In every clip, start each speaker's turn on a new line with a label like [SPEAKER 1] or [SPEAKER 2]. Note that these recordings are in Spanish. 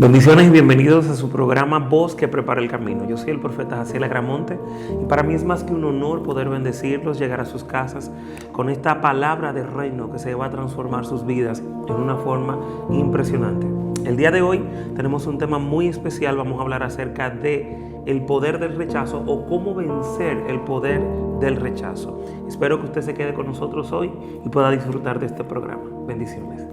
[SPEAKER 1] Bendiciones y bienvenidos a su programa Voz que prepara el camino. Yo soy el profeta Jaciel Agramonte y para mí es más que un honor poder bendecirlos, llegar a sus casas con esta palabra del reino que se va a transformar sus vidas en una forma impresionante. El día de hoy tenemos un tema muy especial. Vamos a hablar acerca de el poder del rechazo o cómo vencer el poder del rechazo. Espero que usted se quede con nosotros hoy y pueda disfrutar de este programa. Bendiciones.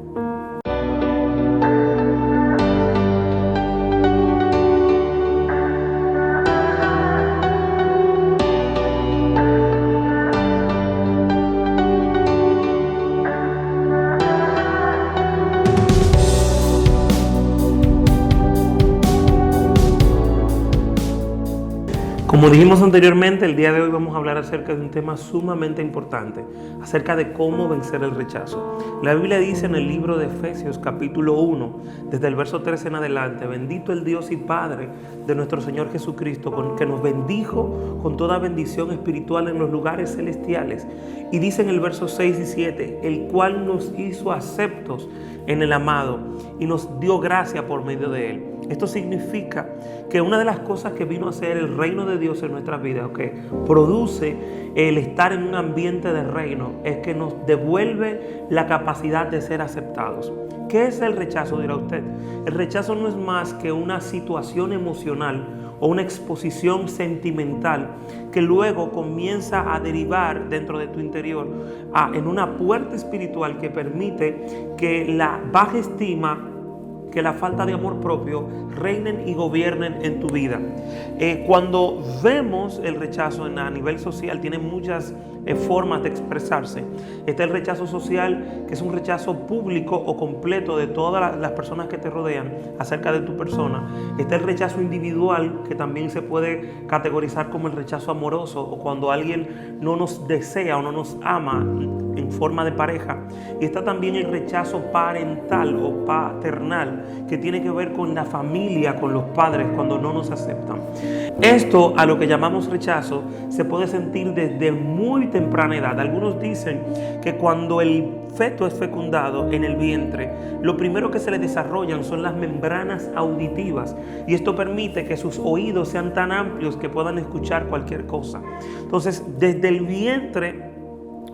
[SPEAKER 1] Como dijimos anteriormente, el día de hoy vamos a hablar acerca de un tema sumamente importante, acerca de cómo vencer el rechazo. La Biblia dice en el libro de Efesios capítulo 1, desde el verso 13 en adelante: bendito el Dios y Padre de nuestro Señor Jesucristo, que nos bendijo con toda bendición espiritual en los lugares celestiales. Y dice en el verso 6 y 7, el cual nos hizo aceptos en el amado y nos dio gracia por medio de él. Esto significa que una de las cosas que vino a hacer el reino de Dios en nuestras vidas, que produce el estar en un ambiente de reino, es que nos devuelve la capacidad de ser aceptados. ¿Qué es el rechazo?, dirá usted. El rechazo no es más que una situación emocional o una exposición sentimental que luego comienza a derivar dentro de tu interior en una puerta espiritual que permite que la baja estima, que la falta de amor propio reinen y gobiernen en tu vida. Cuando vemos el rechazo a nivel social, tiene muchas formas de expresarse. Está el rechazo social, que es un rechazo público o completo de todas las personas que te rodean acerca de tu persona. Está el rechazo individual, que también se puede categorizar como el rechazo amoroso, o cuando alguien no nos desea o no nos ama en forma de pareja. Y está también el rechazo parental o paternal, que tiene que ver con la familia, con los padres, cuando no nos aceptan. Esto, a lo que llamamos rechazo, se puede sentir desde muy temprana edad. Algunos dicen que cuando el feto es fecundado en el vientre, lo primero que se le desarrollan son las membranas auditivas, y esto permite que sus oídos sean tan amplios que puedan escuchar cualquier cosa. Entonces, desde el vientre,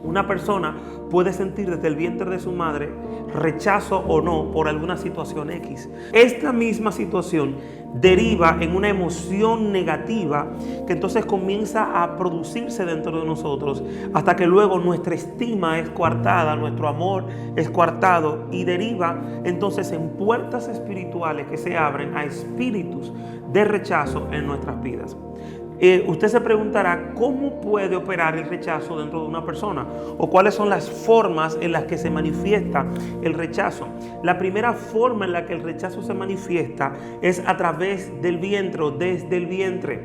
[SPEAKER 1] una persona puede sentir desde el vientre de su madre rechazo o no por alguna situación X. Esta misma situación deriva en una emoción negativa que entonces comienza a producirse dentro de nosotros, hasta que luego nuestra estima es coartada, nuestro amor es coartado, y deriva entonces en puertas espirituales que se abren a espíritus de rechazo en nuestras vidas. Usted se preguntará cómo puede operar el rechazo dentro de una persona, o cuáles son las formas en las que se manifiesta el rechazo. La primera forma en la que el rechazo se manifiesta es a través del vientre o desde el vientre.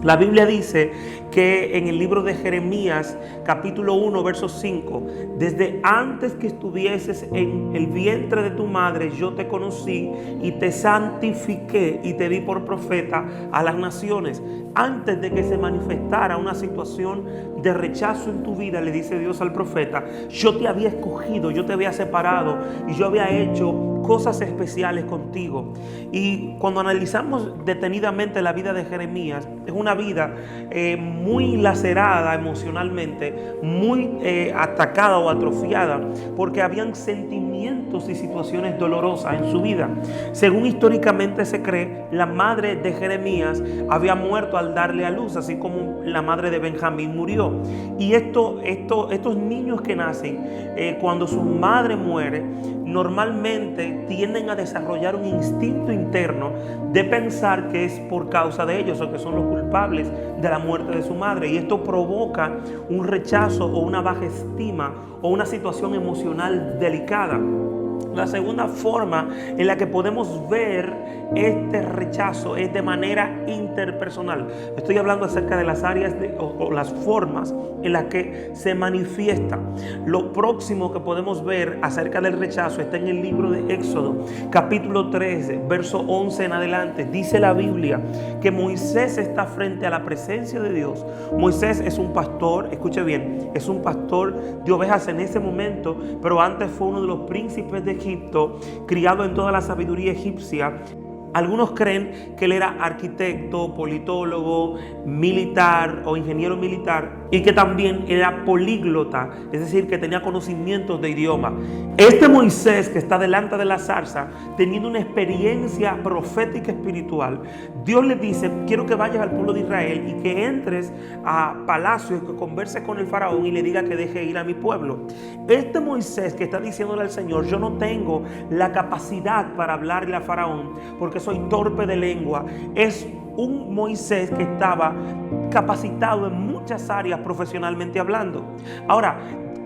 [SPEAKER 1] La Biblia dice que en el libro de Jeremías, capítulo 1, verso 5, desde antes que estuvieses en el vientre de tu madre, yo te conocí y te santifiqué y te di por profeta a las naciones. Antes de que se manifestara una situación de rechazo en tu vida, le dice Dios al profeta, yo te había escogido, yo te había separado y yo había hecho cosas especiales contigo. Y cuando analizamos detenidamente la vida de Jeremías, es una vida muy lacerada emocionalmente, muy atacada o atrofiada, porque habían sentimientos y situaciones dolorosas en su vida. Según históricamente se cree, la madre de Jeremías había muerto al darle a luz, así como la madre de Benjamín murió. Y estos niños que nacen cuando su madre muere, normalmente tienden a desarrollar un instinto interno de pensar que es por causa de ellos o que son los culpables de la muerte de su madre, y esto provoca un rechazo o una baja estima o una situación emocional delicada. La segunda forma en la que podemos ver este rechazo es de manera interpersonal. Estoy hablando acerca de las áreas o las formas en las que se manifiesta. Lo próximo que podemos ver acerca del rechazo está en el libro de Éxodo, capítulo 13, verso 11 en adelante. Dice la Biblia que Moisés está frente a la presencia de Dios. Moisés es un pastor, escuche bien, es un pastor de ovejas en ese momento, pero antes fue uno de los príncipes de Egipto, criado en toda la sabiduría egipcia. Algunos creen que él era arquitecto, politólogo, militar o ingeniero militar, y que también era políglota, es decir, que tenía conocimientos de idioma. Este Moisés que está delante de la zarza, teniendo una experiencia profética espiritual, Dios le dice: quiero que vayas al pueblo de Israel y que entres a palacio y que converses con el faraón y le diga que deje ir a mi pueblo. Este Moisés que está diciéndole al Señor: yo no tengo la capacidad para hablarle a faraón porque soy torpe de lengua, es un Moisés que estaba capacitado en muchas áreas profesionalmente hablando. Ahora,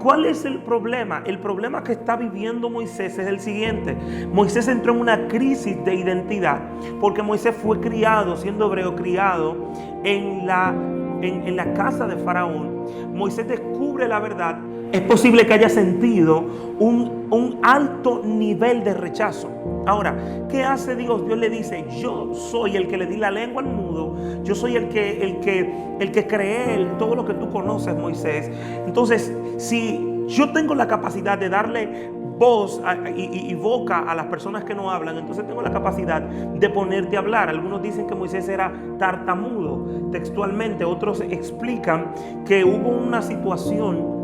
[SPEAKER 1] ¿cuál es el problema? El problema que está viviendo Moisés es el siguiente. Moisés entró en una crisis de identidad porque Moisés fue criado, siendo hebreo, criado en la casa de Faraón. Moisés descubre la verdad. Es posible que haya sentido un alto nivel de rechazo. Ahora, ¿qué hace Dios? Dios le dice: yo soy el que le di la lengua al mudo. Yo soy el que creé todo lo que tú conoces, Moisés. Entonces, si yo tengo la capacidad de darle voz y boca a las personas que no hablan, entonces tengo la capacidad de ponerte a hablar. Algunos dicen que Moisés era tartamudo textualmente. Otros explican que hubo una situación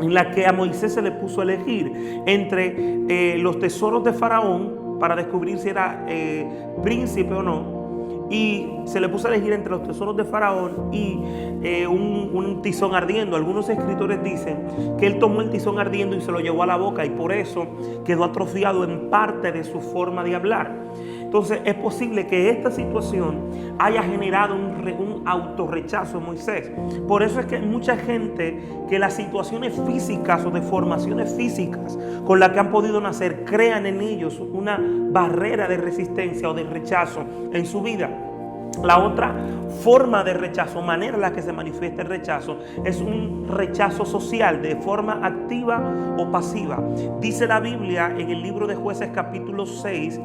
[SPEAKER 1] en la que a Moisés se le puso a elegir entre los tesoros de Faraón para descubrir si era príncipe o no, y se le puso a elegir entre los tesoros de Faraón y un tizón ardiendo. Algunos escritores dicen que él tomó el tizón ardiendo y se lo llevó a la boca, y por eso quedó atrofiado en parte de su forma de hablar. Entonces es posible que esta situación haya generado un autorrechazo en Moisés. Por eso es que hay mucha gente que las situaciones físicas o deformaciones físicas con las que han podido nacer crean en ellos una barrera de resistencia o de rechazo en su vida. La otra forma de rechazo, manera en la que se manifiesta el rechazo, es un rechazo social de forma activa o pasiva. Dice la Biblia en el libro de Jueces capítulo 6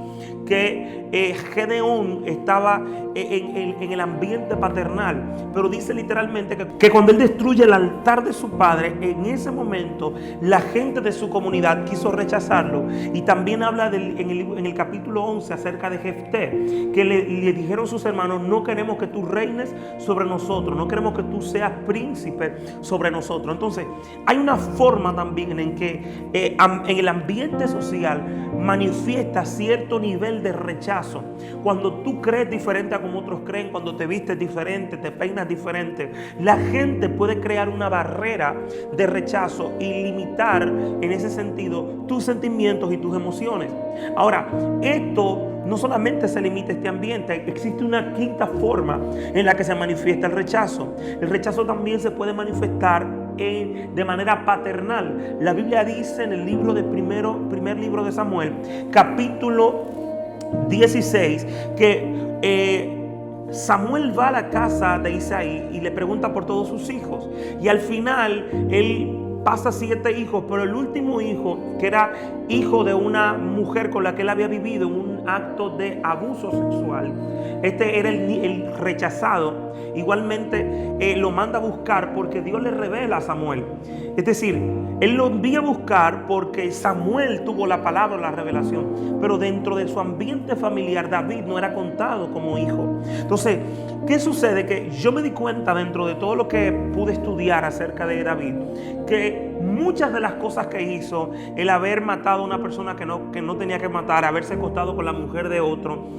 [SPEAKER 1] que Gedeón estaba en el ambiente paternal, pero dice literalmente que cuando él destruye el altar de su padre, en ese momento la gente de su comunidad quiso rechazarlo. Y también habla en el capítulo 11 acerca de Jefté, que le dijeron sus hermanos: no queremos que tú reines sobre nosotros, no queremos que tú seas príncipe sobre nosotros. Entonces hay una forma también en que en el ambiente social manifiesta cierto nivel de rechazo. Cuando tú crees diferente a como otros creen, cuando te vistes diferente, te peinas diferente, la gente puede crear una barrera de rechazo y limitar en ese sentido tus sentimientos y tus emociones. Ahora, esto no solamente se limita a este ambiente, existe una quinta forma en la que se manifiesta el rechazo. El rechazo también se puede manifestar de manera paternal. La Biblia dice en el libro de primer libro de Samuel, capítulo 16, que Samuel va a la casa de Isaí y le pregunta por todos sus hijos. Y al final él pasa 7 hijos, pero el último hijo, que era hijo de una mujer con la que él había vivido en un acto de abuso sexual, este era el rechazado. Igualmente lo manda a buscar porque Dios le revela a Samuel. Es decir, él lo envía a buscar porque Samuel tuvo la palabra, la revelación, pero dentro de su ambiente familiar David no era contado como hijo. Entonces, ¿qué sucede? Que yo me di cuenta, dentro de todo lo que pude estudiar acerca de David, que muchas de las cosas que hizo, el haber matado a una persona que no tenía que matar, haberse acostado con la mujer de otro,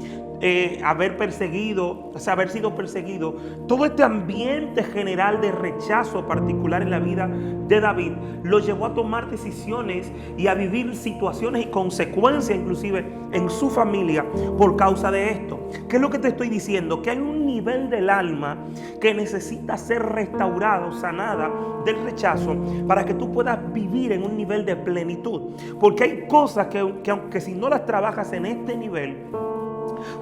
[SPEAKER 1] haber sido perseguido, todo este ambiente general de rechazo particular en la vida de David lo llevó a tomar decisiones y a vivir situaciones y consecuencias inclusive en su familia por causa de esto. ¿Qué es lo que te estoy diciendo? Que hay un nivel del alma que necesita ser restaurado, sanada del rechazo, para que tú puedas vivir en un nivel de plenitud. Porque hay cosas que aunque si no las trabajas en este nivel,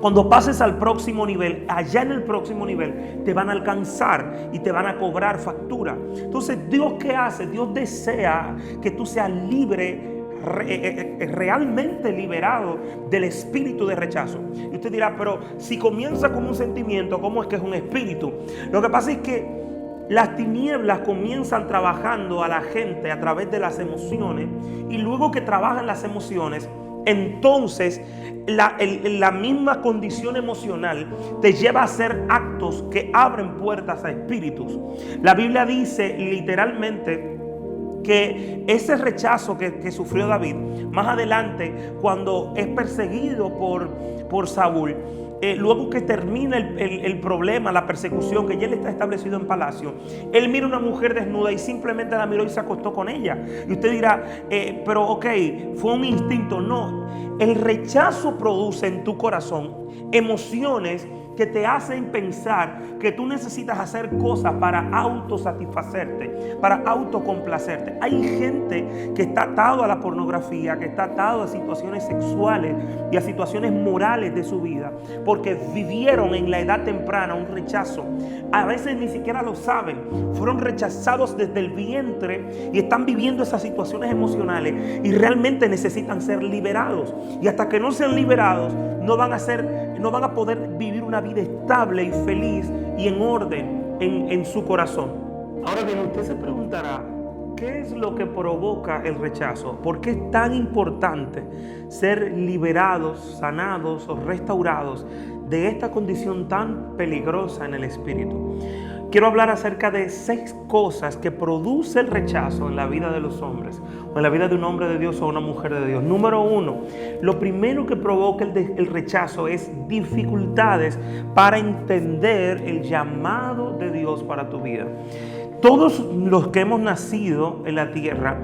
[SPEAKER 1] cuando pases al próximo nivel, allá en el próximo nivel, te van a alcanzar y te van a cobrar factura. Entonces, ¿Dios qué hace? Dios desea que tú seas libre, realmente liberado del espíritu de rechazo. Y usted dirá: pero si comienza como un sentimiento, ¿cómo es que es un espíritu? Lo que pasa es que las tinieblas comienzan trabajando a la gente a través de las emociones, y luego que trabajan las emociones, entonces la misma condición emocional te lleva a hacer actos que abren puertas a espíritus. La Biblia dice literalmente que ese rechazo que sufrió David, más adelante, cuando es perseguido por Saúl, luego que termina el problema, la persecución, que ya él está establecido en palacio, él mira a una mujer desnuda y simplemente la miró y se acostó con ella. Y usted dirá, pero ok, fue un instinto. No, el rechazo produce en tu corazón emociones que te hacen pensar que tú necesitas hacer cosas para autosatisfacerte, para autocomplacerte. Hay gente que está atado a la pornografía, que está atado a situaciones sexuales y a situaciones morales de su vida, porque vivieron en la edad temprana un rechazo. A veces ni siquiera lo saben, fueron rechazados desde el vientre y están viviendo esas situaciones emocionales y realmente necesitan ser liberados. Y hasta que no sean liberados, no van a poder vivir una vida estable y feliz y en orden en su corazón. Ahora bien, usted se preguntará, ¿qué es lo que provoca el rechazo? ¿Por qué es tan importante ser liberados, sanados o restaurados de esta condición tan peligrosa en el espíritu? Quiero hablar acerca de 6 cosas que produce el rechazo en la vida de los hombres, o en la vida de un hombre de Dios o una mujer de Dios. Número 1, lo primero que provoca el rechazo es dificultades para entender el llamado de Dios para tu vida. Todos los que hemos nacido en la tierra,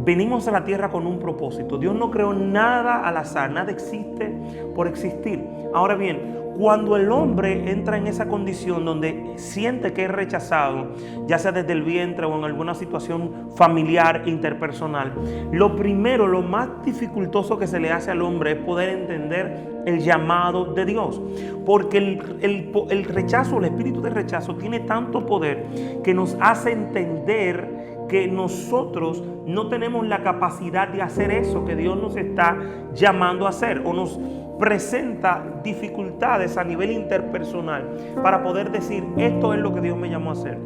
[SPEAKER 1] venimos a la tierra con un propósito. Dios no creó nada al azar, nada existe por existir. Ahora bien, cuando el hombre entra en esa condición donde siente que es rechazado, ya sea desde el vientre o en alguna situación familiar, interpersonal, lo primero, lo más dificultoso que se le hace al hombre es poder entender el llamado de Dios. Porque el rechazo, el espíritu de rechazo tiene tanto poder que nos hace entender que nosotros no tenemos la capacidad de hacer eso que Dios nos está llamando a hacer, o nos presenta dificultades a nivel interpersonal para poder decir, esto es lo que Dios me llamó a hacer.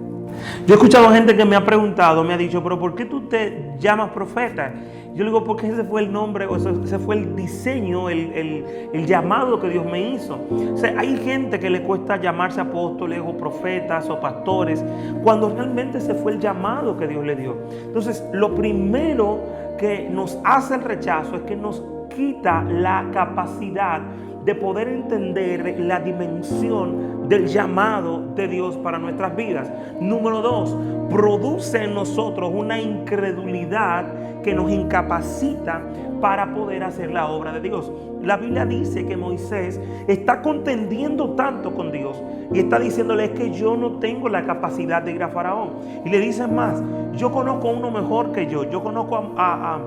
[SPEAKER 1] Yo he escuchado gente que me ha preguntado, me ha dicho, pero ¿por qué tú te llamas profeta? Yo le digo, porque ese fue el nombre, o ese fue el diseño, el llamado que Dios me hizo. O sea, hay gente que le cuesta llamarse apóstoles o profetas o pastores, cuando realmente ese fue el llamado que Dios le dio. Entonces, lo primero que nos hace el rechazo es que nos quita la capacidad de poder entender la dimensión del llamado de Dios para nuestras vidas. Número 2, produce en nosotros una incredulidad que nos incapacita para poder hacer la obra de Dios. La Biblia dice que Moisés está contendiendo tanto con Dios y está diciéndole, es que yo no tengo la capacidad de ir a Faraón. Y le dicen más, yo conozco a uno mejor que yo conozco a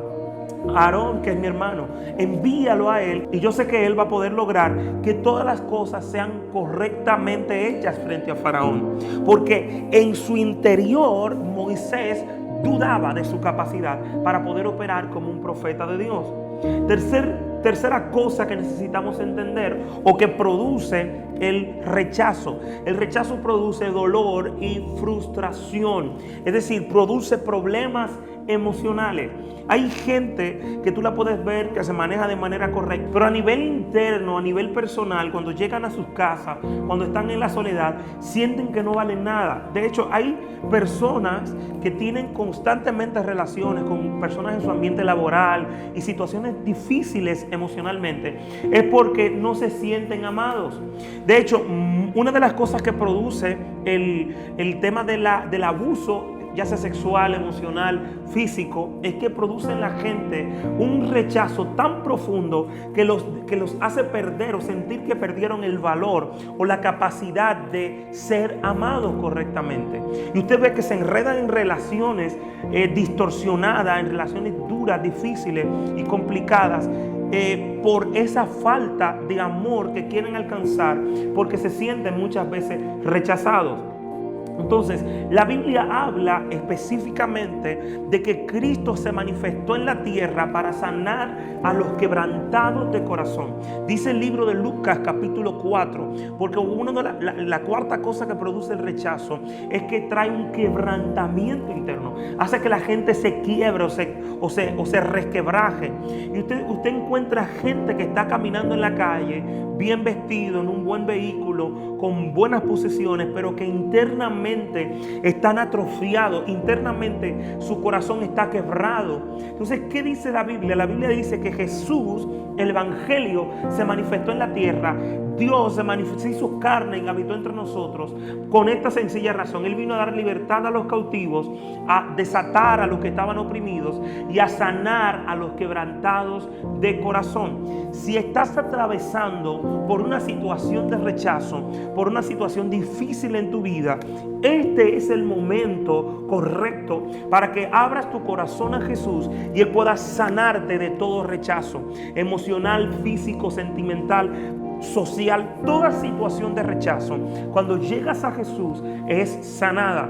[SPEAKER 1] Aarón, que es mi hermano, envíalo a él y yo sé que él va a poder lograr que todas las cosas sean correctamente hechas frente a Faraón, porque en su interior Moisés dudaba de su capacidad para poder operar como un profeta de Dios. Tercera cosa que necesitamos entender, o que produce el rechazo. El rechazo produce dolor y frustración, es decir, produce problemas emocionales. Hay gente que tú la puedes ver que se maneja de manera correcta, pero a nivel interno, a nivel personal, cuando llegan a sus casas, cuando están en la soledad, sienten que no valen nada. De hecho, hay personas que tienen constantemente relaciones con personas en su ambiente laboral y situaciones difíciles emocionalmente, es porque no se sienten amados. De hecho, una de las cosas que produce el tema del abuso, ya sea sexual, emocional, físico, es que produce en la gente un rechazo tan profundo que los hace perder o sentir que perdieron el valor o la capacidad de ser amados correctamente. Y usted ve que se enredan en relaciones distorsionadas, en relaciones duras, difíciles y complicadas, por esa falta de amor que quieren alcanzar, porque se sienten muchas veces rechazados. Entonces, la Biblia habla específicamente de que Cristo se manifestó en la tierra para sanar a los quebrantados de corazón. Dice el libro de Lucas capítulo 4, porque la cuarta cosa que produce el rechazo es que trae un quebrantamiento interno. Hace que la gente se quiebre o se resquebraje. Y usted encuentra gente que está caminando en la calle, bien vestido, en un buen vehículo, con buenas posesiones, pero que internamente están atrofiados, internamente su corazón está quebrado. Entonces, ¿qué dice la Biblia? La Biblia dice que Jesús, el Evangelio, se manifestó en la tierra. Dios se hizo carne y habitó entre nosotros con esta sencilla razón. Él vino a dar libertad a los cautivos, a desatar a los que estaban oprimidos y a sanar a los quebrantados de corazón. Si estás atravesando por una situación de rechazo, por una situación difícil en tu vida, este es el momento correcto para que abras tu corazón a Jesús y Él pueda sanarte de todo rechazo emocional, físico, sentimental, social. Toda situación de rechazo, cuando llegas a Jesús, es sanada.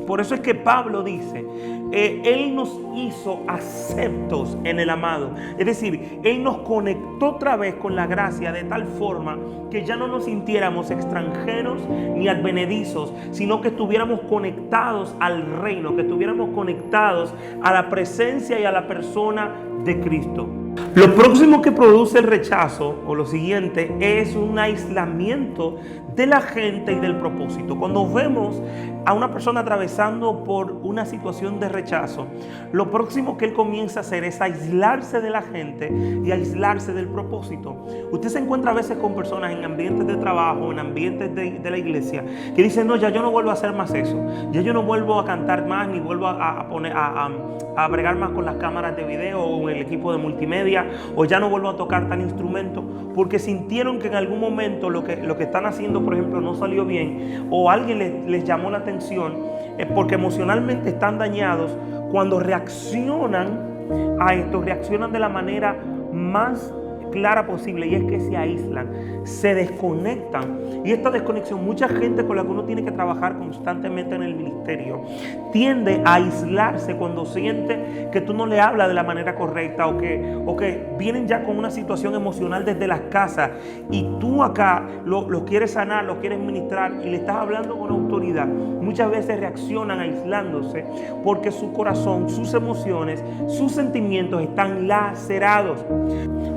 [SPEAKER 1] Por eso es que Pablo dice, Él nos hizo aceptos en el amado. Es decir, Él nos conectó otra vez con la gracia de tal forma que ya no nos sintiéramos extranjeros ni advenedizos, sino que estuviéramos conectados al reino, que estuviéramos conectados a la presencia y a la persona de Cristo. Lo próximo que produce el rechazo, o lo siguiente, es un aislamiento de la gente y del propósito. Cuando vemos a una persona atravesando por una situación de rechazo, lo próximo que él comienza a hacer es aislarse de la gente y aislarse del propósito. Usted se encuentra a veces con personas en ambientes de trabajo, en ambientes de la iglesia, que dicen, no, ya yo no vuelvo a hacer más eso, ya yo no vuelvo a cantar más, ni vuelvo a bregar más con las cámaras de video o el equipo de multimedia, o ya no vuelvo a tocar tal instrumento, porque sintieron que en algún momento lo que están haciendo, por ejemplo, no salió bien, o alguien les llamó la atención, porque emocionalmente están dañados. Cuando reaccionan a esto, reaccionan de la manera más clara posible, y es que se aíslan, se desconectan. Y esta desconexión, mucha gente con la que uno tiene que trabajar constantemente en el ministerio tiende a aislarse cuando siente que tú no le hablas de la manera correcta, o que vienen ya con una situación emocional desde las casas y tú acá lo quieres sanar, lo quieres ministrar y le estás hablando con autoridad. Muchas veces reaccionan aislándose porque su corazón, sus emociones, sus sentimientos están lacerados.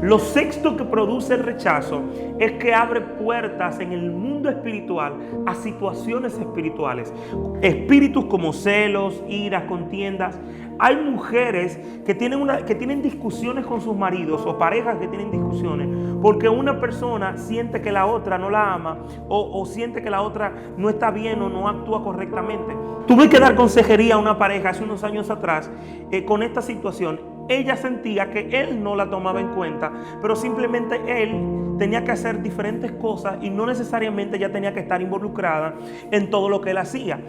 [SPEAKER 1] Lo sexto que produce el rechazo es que abre puertas en el mundo espiritual a situaciones espirituales. Espíritus como celos, iras, contiendas. Hay mujeres que tienen discusiones con sus maridos, o parejas que tienen discusiones porque una persona siente que la otra no la ama, o siente que la otra no está bien o no actúa correctamente. Tuve que dar consejería a una pareja hace unos años atrás con esta situación. Ella sentía que él no la tomaba en cuenta, pero simplemente él tenía que hacer diferentes cosas y no necesariamente ella tenía que estar involucrada en todo lo que él hacía.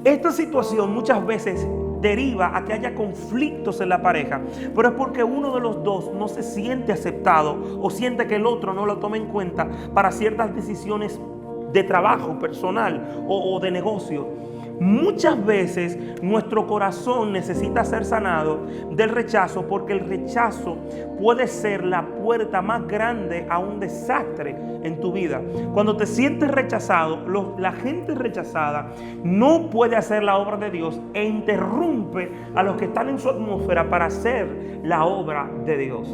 [SPEAKER 1] Esta situación muchas veces deriva a que haya conflictos en la pareja, pero es porque uno de los dos no se siente aceptado o siente que el otro no lo toma en cuenta para ciertas decisiones de trabajo personal o de negocio. Muchas veces nuestro corazón necesita ser sanado del rechazo, porque el rechazo puede ser la puerta más grande a un desastre en tu vida. Cuando te sientes rechazado, la gente rechazada no puede hacer la obra de Dios e interrumpe a los que están en su atmósfera para hacer la obra de Dios.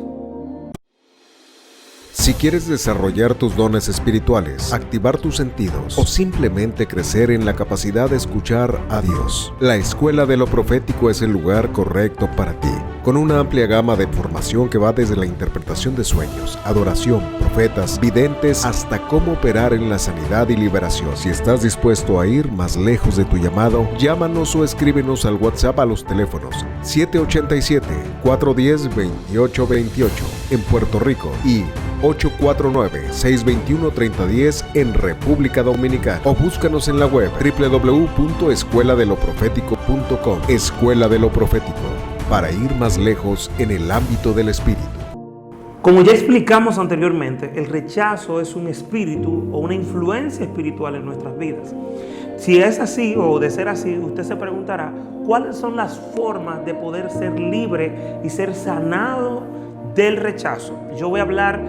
[SPEAKER 2] Si quieres desarrollar tus dones espirituales, activar tus sentidos o simplemente crecer en la capacidad de escuchar a Dios, la Escuela de lo Profético es el lugar correcto para ti. Con una amplia gama de formación que va desde la interpretación de sueños, adoración, profetas, videntes, hasta cómo operar en la sanidad y liberación. Si estás dispuesto a ir más lejos de tu llamado, llámanos o escríbenos al WhatsApp a los teléfonos 787-410-2828 en Puerto Rico y 849-621-3010 en República Dominicana, o búscanos en la web www.escueladeloprofético.com. Escuela de lo Profético, para ir más lejos en el ámbito del espíritu.
[SPEAKER 1] Como ya explicamos anteriormente, el rechazo es un espíritu o una influencia espiritual en nuestras vidas. Si es así o de ser así, usted se preguntará, ¿cuáles son las formas de poder ser libre y ser sanado del rechazo? Yo voy a hablar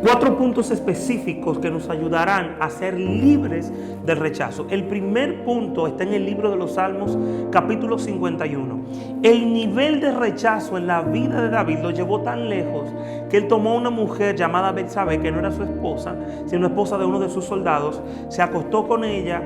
[SPEAKER 1] 4 puntos específicos que nos ayudarán a ser libres del rechazo. El primer punto está en el libro de los Salmos, capítulo 51. El nivel de rechazo en la vida de David lo llevó tan lejos que él tomó a una mujer llamada Betsabé, que no era su esposa, sino esposa de uno de sus soldados, se acostó con ella,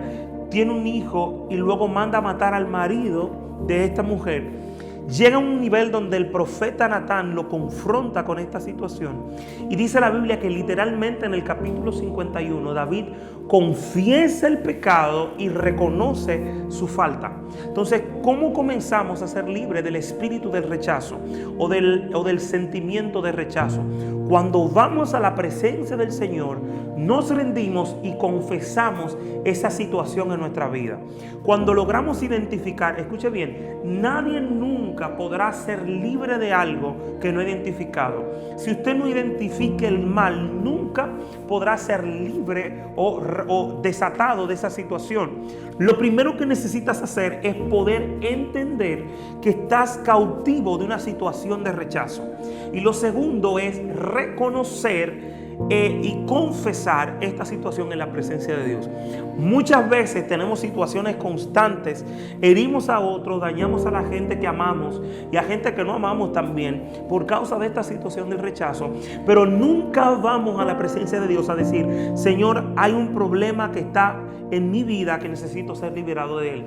[SPEAKER 1] tiene un hijo y luego manda a matar al marido de esta mujer. Llega a un nivel donde el profeta Natán lo confronta con esta situación. Y dice la Biblia que literalmente en el capítulo 51 David confiesa el pecado y reconoce su falta. Entonces, ¿cómo comenzamos a ser libres del espíritu del rechazo o del sentimiento de rechazo? Cuando vamos a la presencia del Señor, nos rendimos y confesamos esa situación en nuestra vida. Cuando logramos identificar, escuche bien, nadie nunca podrá ser libre de algo que no ha identificado. Si usted no identifica el mal, nunca podrá ser libre o desatado de esa situación. Lo primero que necesitas hacer es poder entender que estás cautivo de una situación de rechazo. Y lo segundo es reconocer y confesar esta situación en la presencia de Dios. Muchas veces tenemos situaciones constantes, herimos a otros, dañamos a la gente que amamos y a gente que no amamos también por causa de esta situación del rechazo, pero nunca vamos a la presencia de Dios a decir: Señor, hay un problema que está en mi vida que necesito ser liberado de él.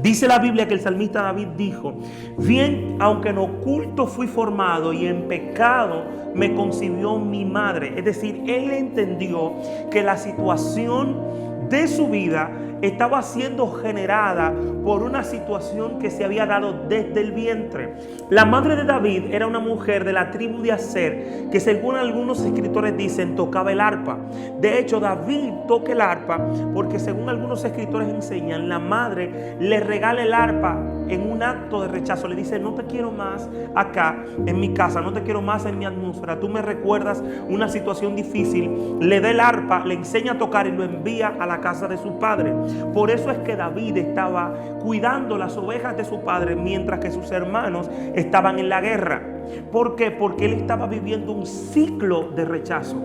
[SPEAKER 1] Dice la Biblia que el salmista David dijo: bien, aunque en oculto fui formado y en pecado me concibió mi madre. Es decir, él entendió que la situación de su vida estaba siendo generada por una situación que se había dado desde el vientre. La madre de David era una mujer de la tribu de Aser, que según algunos escritores dicen tocaba el arpa. De hecho, David toca el arpa porque según algunos escritores enseñan, la madre le regala el arpa en un acto de rechazo. Le dice: no te quiero más acá en mi casa, no te quiero más en mi atmósfera, tú me recuerdas una situación difícil. Le da el arpa, le enseña a tocar y lo envía a la casa de su padre. Por eso es que David estaba cuidando las ovejas de su padre mientras que sus hermanos estaban en la guerra. ¿Por qué? Porque él estaba viviendo un ciclo de rechazo.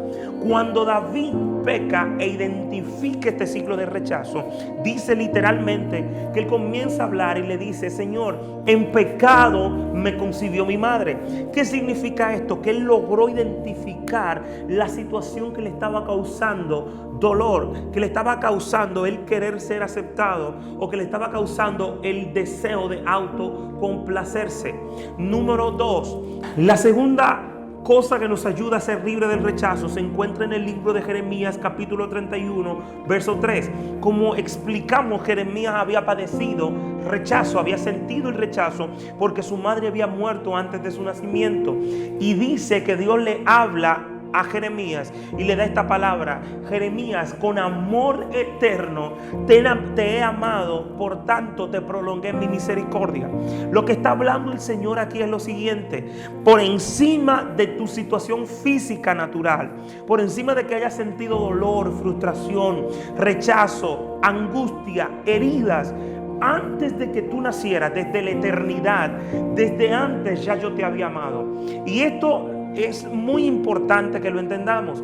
[SPEAKER 1] Cuando David peca e identifica este ciclo de rechazo, dice literalmente que él comienza a hablar y le dice: Señor, en pecado me concibió mi madre. ¿Qué significa esto? Que él logró identificar la situación que le estaba causando dolor, que le estaba causando el querer ser aceptado o que le estaba causando el deseo de autocomplacerse. Número 2, la segunda cosa que nos ayuda a ser libre del rechazo se encuentra en el libro de Jeremías capítulo 31 verso 3. Como explicamos, Jeremías había padecido rechazo, había sentido el rechazo porque su madre había muerto antes de su nacimiento, y dice que Dios le habla a Jeremías y le da esta palabra: Jeremías, con amor eterno te he amado, por tanto te prolongué mi misericordia. Lo que está hablando el Señor aquí es lo siguiente: por encima de tu situación física natural, por encima de que hayas sentido dolor, frustración, rechazo, angustia, heridas, antes de que tú nacieras, desde la eternidad, desde antes ya yo te había amado. Y esto es muy importante que lo entendamos,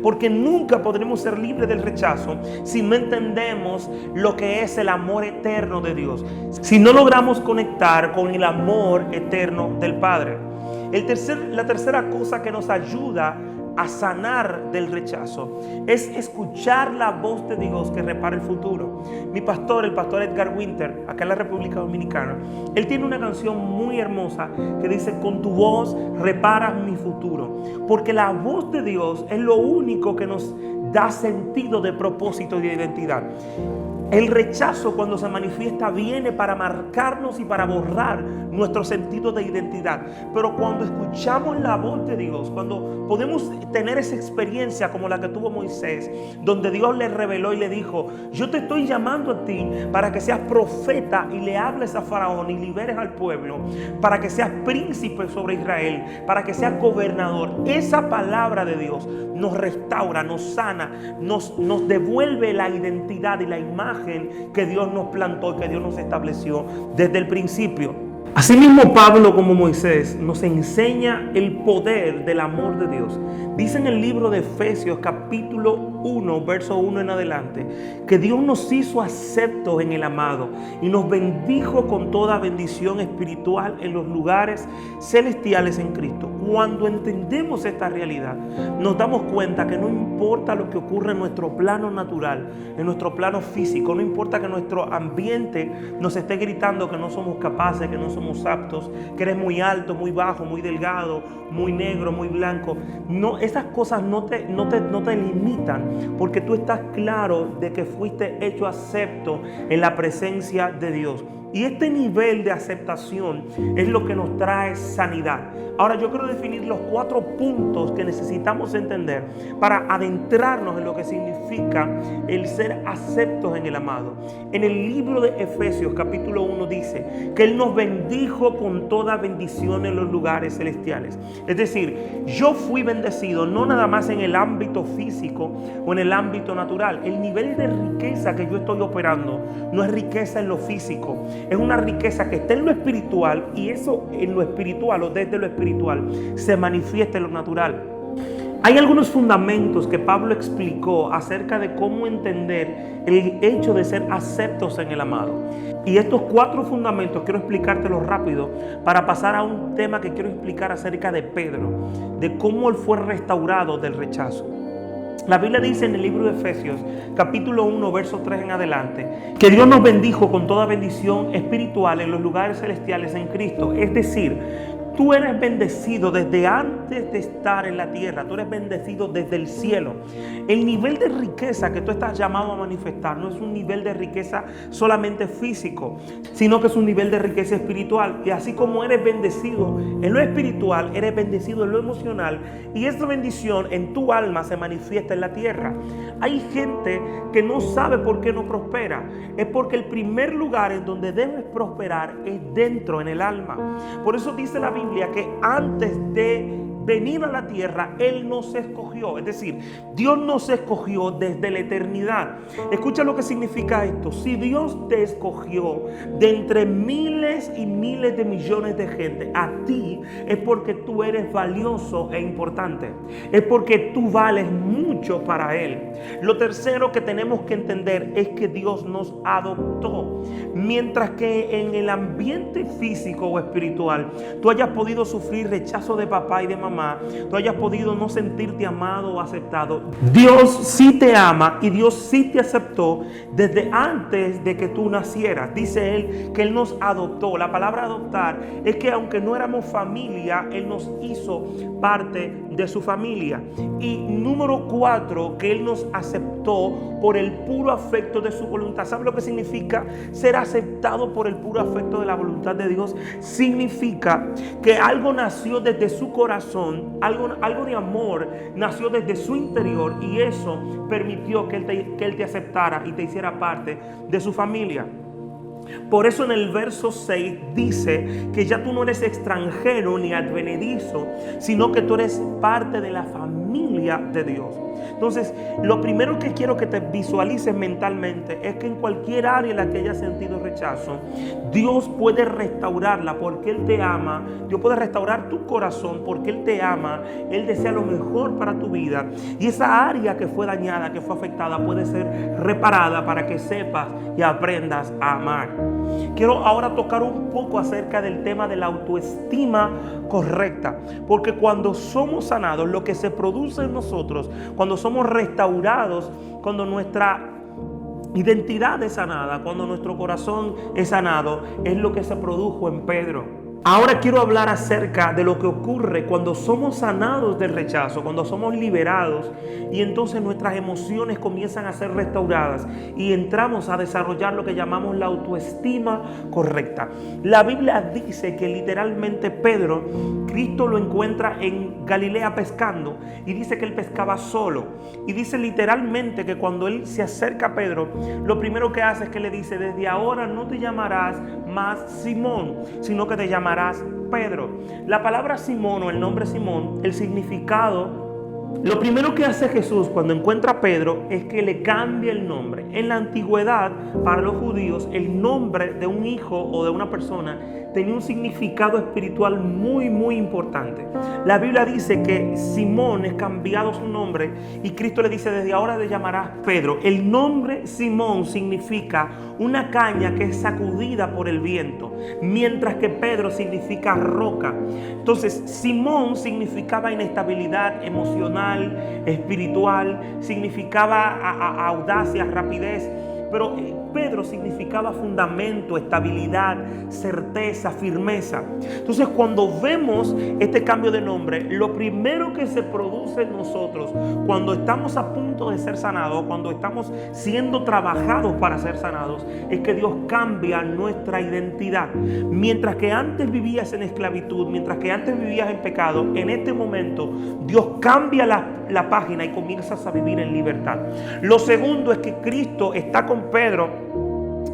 [SPEAKER 1] porque nunca podremos ser libres del rechazo si no entendemos lo que es el amor eterno de Dios, si no logramos conectar con el amor eterno del Padre. La tercera cosa que nos ayuda a sanar del rechazo es escuchar la voz de Dios que repara el futuro. Mi pastor, el pastor Edgar Winter, acá en la República Dominicana, él tiene una canción muy hermosa que dice: con tu voz reparas mi futuro. Porque la voz de Dios es lo único que nos da sentido de propósito y de identidad. El rechazo, cuando se manifiesta, viene para marcarnos y para borrar nuestro sentido de identidad. Pero cuando escuchamos la voz de Dios, cuando podemos tener esa experiencia como la que tuvo Moisés, donde Dios le reveló y le dijo: yo te estoy llamando a ti para que seas profeta y le hables a Faraón y liberes al pueblo, para que seas príncipe sobre Israel, para que seas gobernador. Esa palabra de Dios nos restaura, nos sana, nos devuelve la identidad y la imagen imagen que Dios nos plantó y que Dios nos estableció desde el principio. Asimismo, Pablo, como Moisés, nos enseña el poder del amor de Dios. Dice en el libro de Efesios capítulo 1, verso 1 en adelante, que Dios nos hizo aceptos en el amado y nos bendijo con toda bendición espiritual en los lugares celestiales en Cristo. Cuando entendemos esta realidad, nos damos cuenta que no importa lo que ocurre en nuestro plano natural, en nuestro plano físico, no importa que nuestro ambiente nos esté gritando que no somos capaces, que no somos aptos, que eres muy alto, muy bajo, muy delgado, muy negro, muy blanco. No, esas cosas no te limitan, porque tú estás claro de que fuiste hecho acepto en la presencia de Dios. Y este nivel de aceptación es lo que nos trae sanidad. Ahora yo quiero definir los 4 puntos que necesitamos entender para adentrarnos en lo que significa el ser aceptos en el amado. En el libro de Efesios capítulo 1 dice que Él nos bendijo con toda bendición en los lugares celestiales. Es decir, yo fui bendecido no nada más en el ámbito físico o en el ámbito natural. El nivel de riqueza que yo estoy operando no es riqueza en lo físico. Es una riqueza que está en lo espiritual, y eso en lo espiritual o desde lo espiritual se manifiesta en lo natural. Hay algunos fundamentos que Pablo explicó acerca de cómo entender el hecho de ser aceptos en el amado. Y estos 4 fundamentos quiero explicártelos rápido para pasar a un tema que quiero explicar acerca de Pedro, de cómo él fue restaurado del rechazo. La Biblia dice en el libro de Efesios, capítulo 1, verso 3 en adelante, que Dios nos bendijo con toda bendición espiritual en los lugares celestiales en Cristo. Es decir, tú eres bendecido desde antes de estar en la tierra. Tú eres bendecido desde el cielo. El nivel de riqueza que tú estás llamado a manifestar no es un nivel de riqueza solamente físico, sino que es un nivel de riqueza espiritual. Y así como eres bendecido en lo espiritual, eres bendecido en lo emocional. Y esa bendición en tu alma se manifiesta en la tierra. Hay gente que no sabe por qué no prospera. Es porque el primer lugar en donde debes prosperar es dentro, en el alma. Por eso dice la Biblia que antes de venir a la tierra, Él nos escogió. Es decir, Dios nos escogió desde la eternidad. Escucha lo que significa esto. Si Dios te escogió de entre miles y miles de millones de gente, a ti es porque tú eres valioso e importante. Es porque tú vales mucho para Él. Lo tercero que tenemos que entender es que Dios nos adoptó. Mientras que en el ambiente físico o espiritual tú hayas podido sufrir rechazo de papá y de mamá, tú hayas podido no sentirte amado o aceptado, Dios sí te ama y Dios sí te aceptó desde antes de que tú nacieras. Dice Él que Él nos adoptó. La palabra adoptar es que aunque no éramos familia, Él nos hizo parte de su familia. Y número 4, que Él nos aceptó por el puro afecto de su voluntad. ¿Sabe lo que significa ser aceptado por el puro afecto de la voluntad de Dios? Significa que algo nació desde su corazón, algo de amor nació desde su interior, y eso permitió que Él te aceptara y te hiciera parte de su familia. Por eso en el verso 6 dice que ya tú no eres extranjero ni advenedizo, sino que tú eres parte de la familia de Dios. Entonces, lo primero que quiero que te visualices mentalmente es que en cualquier área en la que hayas sentido rechazo, Dios puede restaurarla porque Él te ama. Dios puede restaurar tu corazón porque Él te ama. Él desea lo mejor para tu vida. Y esa área que fue dañada, que fue afectada, puede ser reparada para que sepas y aprendas a amar. Quiero ahora tocar un poco acerca del tema de la autoestima correcta, porque cuando somos sanados, lo que se produce en nosotros, cuando somos restaurados, cuando nuestra identidad es sanada, cuando nuestro corazón es sanado, es lo que se produjo en Pedro. Ahora quiero hablar acerca de lo que ocurre cuando somos sanados del rechazo, cuando somos liberados y entonces nuestras emociones comienzan a ser restauradas y entramos a desarrollar lo que llamamos la autoestima correcta. La Biblia dice que literalmente Pedro, Cristo lo encuentra en Galilea pescando y dice que él pescaba solo. Y dice literalmente que cuando él se acerca a Pedro, lo primero que hace es que le dice: desde ahora no te llamarás más Simón, sino que te llamarás Pedro. La palabra Simón o el nombre Simón, el significado Lo primero que hace Jesús cuando encuentra a Pedro es que le cambia el nombre. En la antigüedad, para los judíos, el nombre de un hijo o de una persona tenía un significado espiritual muy, muy importante. La Biblia dice que Simón es cambiado su nombre y Cristo le dice: desde ahora te llamarás Pedro. El nombre Simón significa una caña que es sacudida por el viento, mientras que Pedro significa roca. Entonces, Simón significaba inestabilidad emocional, espiritual, significaba audacia, rapidez. Pero Pedro significaba fundamento, estabilidad, certeza, firmeza. Entonces, cuando vemos este cambio de nombre, lo primero que se produce en nosotros cuando estamos a punto de ser sanados, cuando estamos siendo trabajados para ser sanados, es que Dios cambia nuestra identidad. Mientras que antes vivías en esclavitud, mientras que antes vivías en pecado, en este momento Dios cambia la página y comienzas a vivir en libertad. Lo segundo es que Cristo está con Pedro.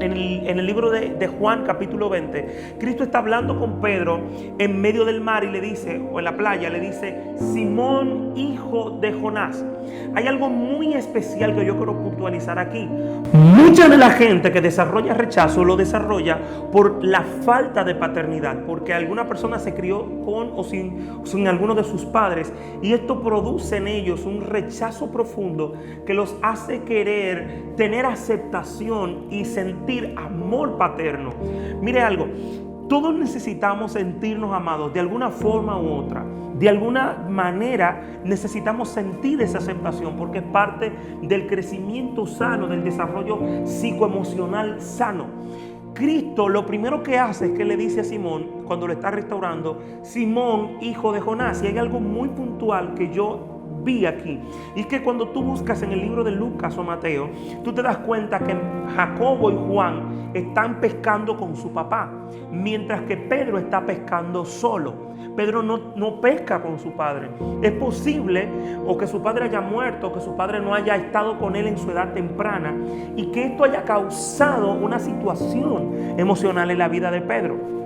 [SPEAKER 1] En el libro de Juan capítulo 20, Cristo está hablando con Pedro en medio del mar y le dice, o en la playa, le dice: Simón, hijo de Jonás. Hay algo muy especial que yo quiero puntualizar aquí. Mucha de la gente que desarrolla rechazo lo desarrolla por la falta de paternidad, porque alguna persona se crió con o sin alguno de sus padres, y esto produce en ellos un rechazo profundo que los hace querer tener aceptación y sentir amor paterno. Mire algo, todos necesitamos sentirnos amados de alguna forma u otra. De alguna manera necesitamos sentir esa aceptación porque es parte del crecimiento sano, del desarrollo psicoemocional sano. Cristo lo primero que hace es que le dice a Simón, cuando lo está restaurando: Simón, hijo de Jonás. Y hay algo muy puntual que yo vi aquí, y es que cuando tú buscas en el libro de Lucas o Mateo, tú te das cuenta que Jacobo y Juan están pescando con su papá, mientras que Pedro está pescando solo. Pedro no pesca con su padre. Es posible o que su padre haya muerto, o que su padre no haya estado con él en su edad temprana, y que esto haya causado una situación emocional en la vida de Pedro.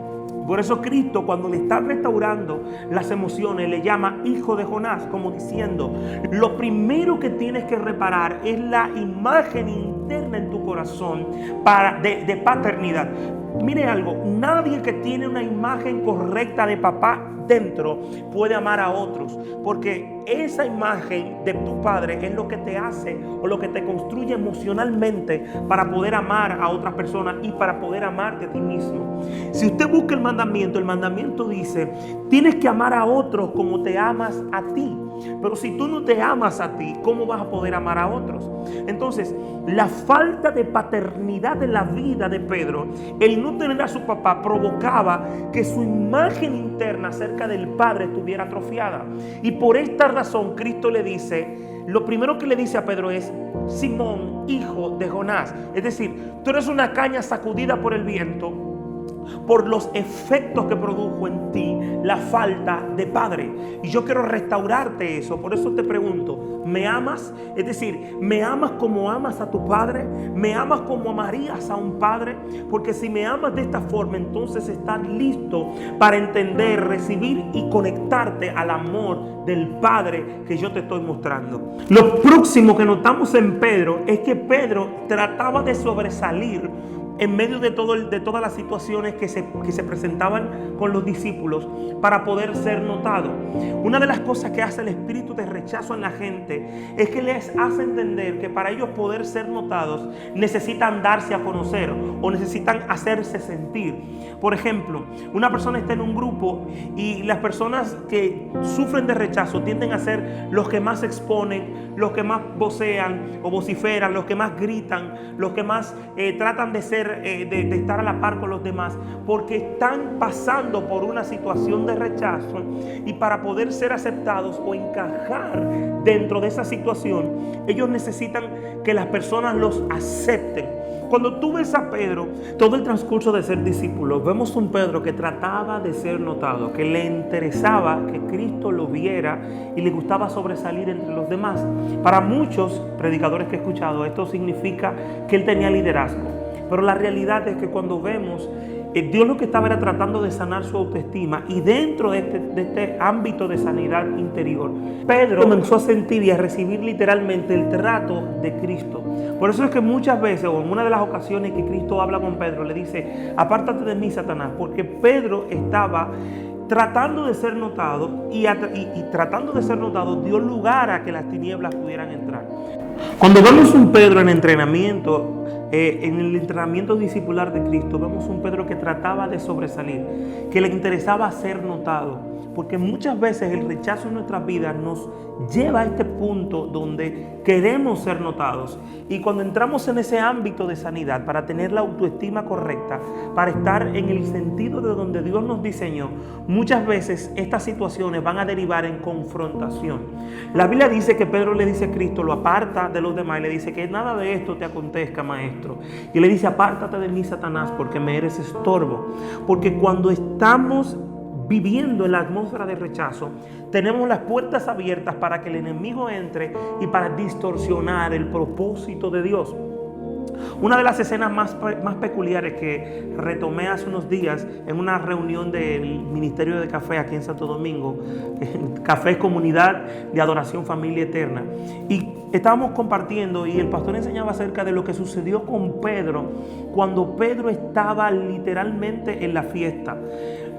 [SPEAKER 1] Por eso Cristo, cuando le está restaurando las emociones, le llama hijo de Jonás, como diciendo: lo primero que tienes que reparar es la imagen interna en tu corazón de paternidad. Mire algo, nadie que tiene una imagen correcta de papá dentro puede amar a otros, porque esa imagen de tu padre es lo que te hace o lo que te construye emocionalmente para poder amar a otras personas y para poder amarte a ti mismo. Si usted busca el mandamiento dice: tienes que amar a otros como te amas a ti. Pero si tú no te amas a ti, ¿cómo vas a poder amar a otros? Entonces, la falta de paternidad en la vida de Pedro, el no tener a su papá, provocaba que su imagen interna acerca del padre estuviera atrofiada. Y por esta razón Cristo le dice, lo primero que le dice a Pedro es: Simón, hijo de Jonás. Es decir, tú eres una caña sacudida por el viento, por los efectos que produjo en ti la falta de padre. Y yo quiero restaurarte eso. Por eso te pregunto: ¿me amas? Es decir, ¿me amas como amas a tu padre? ¿Me amas como amarías a un padre? Porque si me amas de esta forma, entonces estás listo para entender, recibir y conectarte al amor del Padre que yo te estoy mostrando. Lo próximo que notamos en Pedro es que Pedro trataba de sobresalir en medio de todas las situaciones que se presentaban con los discípulos para poder ser notado. Una de las cosas que hace el espíritu de rechazo en la gente es que les hace entender que para ellos poder ser notados necesitan darse a conocer o necesitan hacerse sentir. Por ejemplo, una persona está en un grupo y las personas que sufren de rechazo tienden a ser los que más exponen, los que más vocean o vociferan, los que más gritan, los que más tratan de estar a la par con los demás, porque están pasando por una situación de rechazo, y para poder ser aceptados o encajar dentro de esa situación, ellos necesitan que las personas los acepten. Cuando tú ves a Pedro, todo el transcurso de ser discípulo, vemos un Pedro que trataba de ser notado, que le interesaba que Cristo lo viera y le gustaba sobresalir entre los demás. Para muchos predicadores que he escuchado, esto significa que él tenía liderazgo. Pero la realidad es que cuando vemos Dios lo que estaba era tratando de sanar su autoestima, y dentro de este ámbito de sanidad interior, Pedro comenzó a sentir y a recibir literalmente el trato de Cristo. Por eso es que muchas veces, o en una de las ocasiones que Cristo habla con Pedro, le dice: apártate de mí, Satanás, porque Pedro estaba tratando de ser notado, y tratando de ser notado dio lugar a que las tinieblas pudieran entrar. Cuando vemos un Pedro en entrenamiento, en el entrenamiento discipular de Cristo, vemos un Pedro que trataba de sobresalir, que le interesaba ser notado, porque muchas veces el rechazo en nuestras vidas nos lleva a este punto donde queremos ser notados, y cuando entramos en ese ámbito de sanidad para tener la autoestima correcta, para estar en el sentido de donde Dios nos diseñó, muchas veces estas situaciones van a derivar en confrontación. La Biblia dice que Pedro le dice a Cristo, lo aparta de los demás y le dice: que nada de esto te acontezca, maestro. Y le dice: apártate de mí, Satanás, porque me eres estorbo. Porque cuando estamos viviendo en la atmósfera de rechazo, tenemos las puertas abiertas para que el enemigo entre y para distorsionar el propósito de Dios. Una de las escenas más peculiares que retomé hace unos días en una reunión del Ministerio de Café aquí en Santo Domingo, Café Comunidad de Adoración Familia Eterna, y estábamos compartiendo y el pastor enseñaba acerca de lo que sucedió con Pedro cuando Pedro estaba literalmente en la fiesta.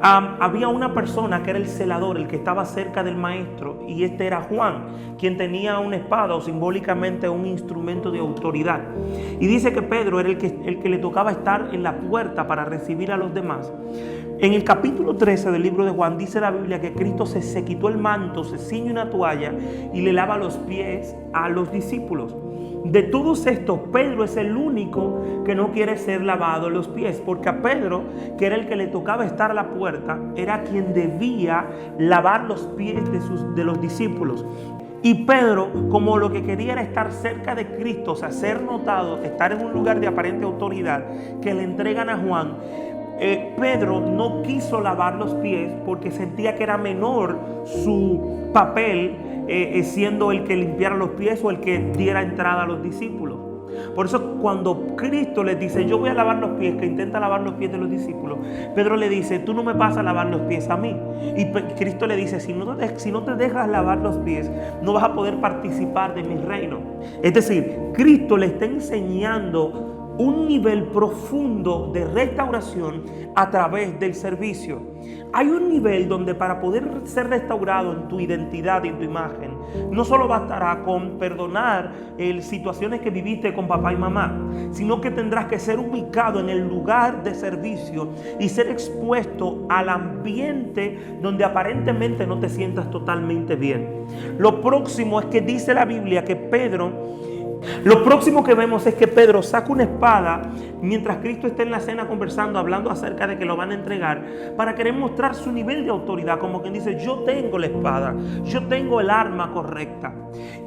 [SPEAKER 1] Había una persona que era el celador, el que estaba cerca del maestro, y este era Juan, quien tenía una espada, o simbólicamente un instrumento de autoridad. Y dice que Pedro era el que le tocaba estar en la puerta para recibir a los demás. En el capítulo 13 del libro de Juan dice la Biblia que Cristo se quitó el manto, se ciñe una toalla y le lava los pies a los discípulos. De todos estos, Pedro es el único que no quiere ser lavado los pies, porque a Pedro, que era el que le tocaba estar a la puerta, era quien debía lavar los pies de los discípulos. Y Pedro, como lo que quería era estar cerca de Cristo, o sea, ser notado, estar en un lugar de aparente autoridad que le entregan a Juan, Pedro no quiso lavar los pies porque sentía que era menor su papel, siendo el que limpiara los pies o el que diera entrada a los discípulos. Por eso cuando Cristo les dice: yo voy a lavar los pies, que intenta lavar los pies de los discípulos, Pedro le dice: tú no me vas a lavar los pies a mí. Y Cristo le dice: si no te dejas lavar los pies, no vas a poder participar de mi reino. Es decir, Cristo le está enseñando un nivel profundo de restauración a través del servicio. Hay un nivel donde para poder ser restaurado en tu identidad y en tu imagen, no solo bastará con perdonar situaciones que viviste con papá y mamá, sino que tendrás que ser ubicado en el lugar de servicio y ser expuesto al ambiente donde aparentemente no te sientas totalmente bien. Lo próximo es que dice la Biblia que Lo próximo que vemos es que Pedro saca una espada mientras Cristo está en la cena conversando, hablando acerca de que lo van a entregar, para querer mostrar su nivel de autoridad, como quien dice: yo tengo la espada, yo tengo el arma correcta.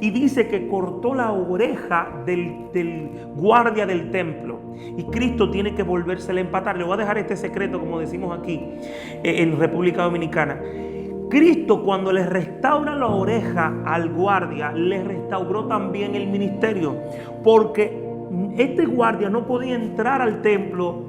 [SPEAKER 1] Y dice que cortó la oreja del guardia del templo, y Cristo tiene que volvérsela a empatar. Le voy a dejar este secreto, como decimos aquí en República Dominicana. Cristo, cuando le restaura la oreja al guardia, le restauró también el ministerio, porque este guardia no podía entrar al templo.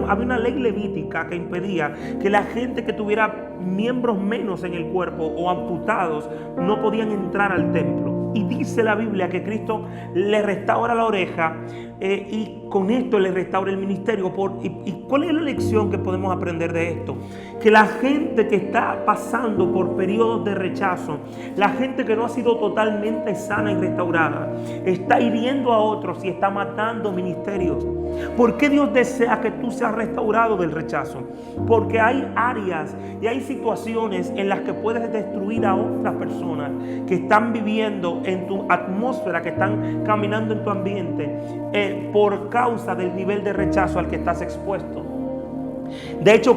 [SPEAKER 1] Había una ley levítica que impedía que la gente que tuviera miembros menos en el cuerpo o amputados no podían entrar al templo. Y dice la Biblia que Cristo le restaura la oreja y con esto le restaura el ministerio. ¿Y cuál es la lección que podemos aprender de esto? Que la gente que está pasando por periodos de rechazo, la gente que no ha sido totalmente sana y restaurada, está hiriendo a otros y está matando ministerios. ¿Por qué Dios desea que tú seas restaurado del rechazo? Porque hay áreas y hay situaciones en las que puedes destruir a otras personas que están viviendo en tu atmósfera, que están caminando en tu ambiente, por causa del nivel de rechazo al que estás expuesto. De hecho,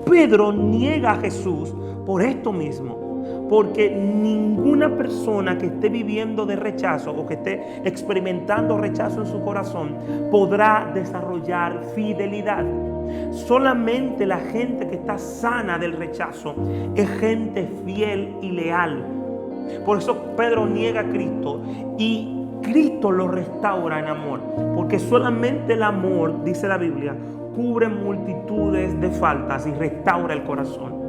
[SPEAKER 1] Pedro niega a Jesús por esto mismo, porque ninguna persona que esté viviendo de rechazo o que esté experimentando rechazo en su corazón podrá desarrollar fidelidad. Solamente la gente que está sana del rechazo es gente fiel y leal. Por eso Pedro niega a Cristo y Cristo lo restaura en amor, porque solamente el amor, dice la Biblia, cubre multitudes de faltas y restaura el corazón.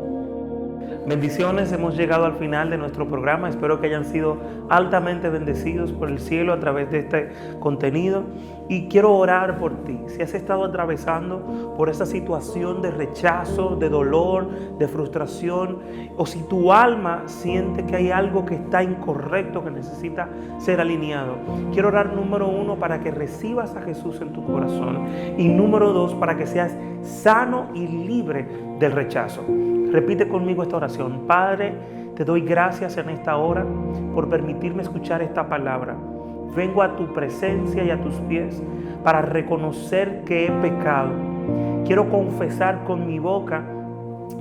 [SPEAKER 1] Bendiciones, hemos llegado al final de nuestro programa. Espero que hayan sido altamente bendecidos por el cielo a través de este contenido. Y quiero orar por ti. Si has estado atravesando por esa situación de rechazo, de dolor, de frustración, o si tu alma siente que hay algo que está incorrecto, que necesita ser alineado, quiero orar, número 1, para que recibas a Jesús en tu corazón. Y número 2, para que seas sano y libre del rechazo. Repite conmigo esta oración. Padre, te doy gracias en esta hora por permitirme escuchar esta palabra. Vengo a tu presencia y a tus pies para reconocer que he pecado. Quiero confesar con mi boca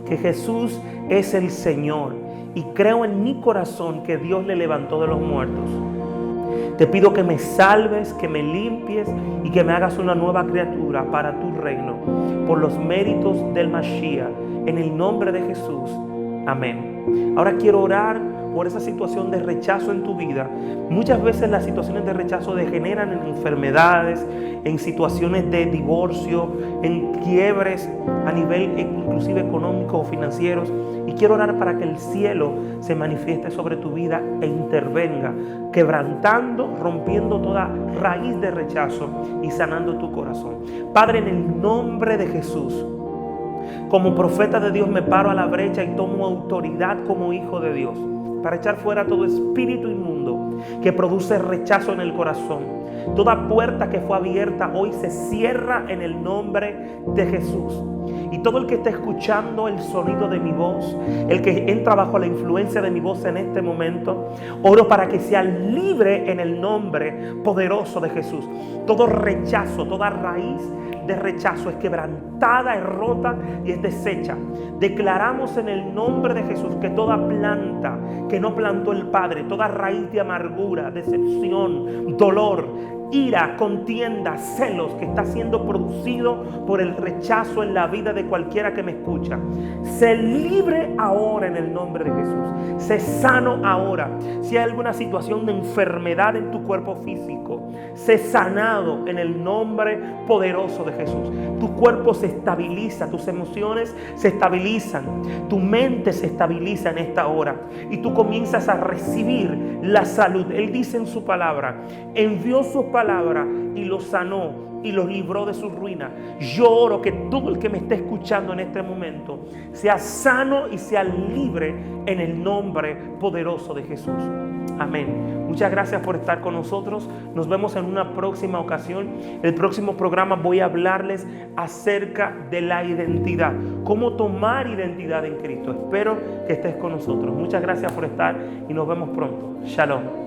[SPEAKER 1] que Jesús es el Señor y creo en mi corazón que Dios le levantó de los muertos. Te pido que me salves, que me limpies y que me hagas una nueva criatura para tu reino, por los méritos del Mashiach, en el nombre de Jesús. Amén. Ahora quiero orar por esa situación de rechazo en tu vida. Muchas veces las situaciones de rechazo degeneran en enfermedades, en situaciones de divorcio, en quiebres a nivel inclusive económico o financieros. Y quiero orar para que el cielo se manifieste sobre tu vida e intervenga, quebrantando, rompiendo toda raíz de rechazo y sanando tu corazón. Padre, en el nombre de Jesús, como profeta de Dios me paro a la brecha y tomo autoridad como hijo de Dios para echar fuera todo espíritu inmundo que produce rechazo en el corazón. Toda puerta que fue abierta hoy se cierra en el nombre de Jesús. Y todo el que esté escuchando el sonido de mi voz, el que entra bajo la influencia de mi voz en este momento, oro para que sea libre en el nombre poderoso de Jesús. Todo rechazo, toda raíz de rechazo es quebrantada, es rota y es deshecha. Declaramos en el nombre de Jesús que toda planta que no plantó el Padre, toda raíz de amargura, decepción, dolor, ira, contienda, celos que está siendo producido por el rechazo en la vida de cualquiera que me escucha, sé libre ahora en el nombre de Jesús. Sé sano ahora. Si hay alguna situación de enfermedad en tu cuerpo físico, sé sanado en el nombre poderoso de Jesús. Tu cuerpo se estabiliza, tus emociones se estabilizan, tu mente se estabiliza en esta hora y tú comienzas a recibir la salud. Él dice en su palabra, envió su palabra y los sanó y los libró de su ruina. Yo oro que todo el que me esté escuchando en este momento sea sano y sea libre en el nombre poderoso de Jesús. Amén. Muchas gracias por estar con nosotros. Nos vemos en una próxima ocasión. El próximo programa voy a hablarles acerca de la identidad. Cómo tomar identidad en Cristo. Espero que estés con nosotros. Muchas gracias por estar y nos vemos pronto. Shalom.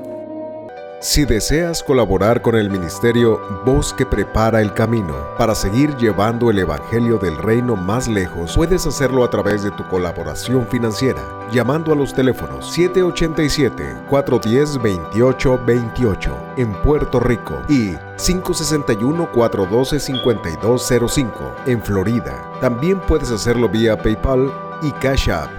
[SPEAKER 2] Si deseas colaborar con el ministerio Voz que Prepara el Camino para seguir llevando el Evangelio del Reino más lejos, puedes hacerlo a través de tu colaboración financiera, llamando a los teléfonos 787-410-2828 en Puerto Rico y 561-412-5205 en Florida. También puedes hacerlo vía PayPal y Cash App.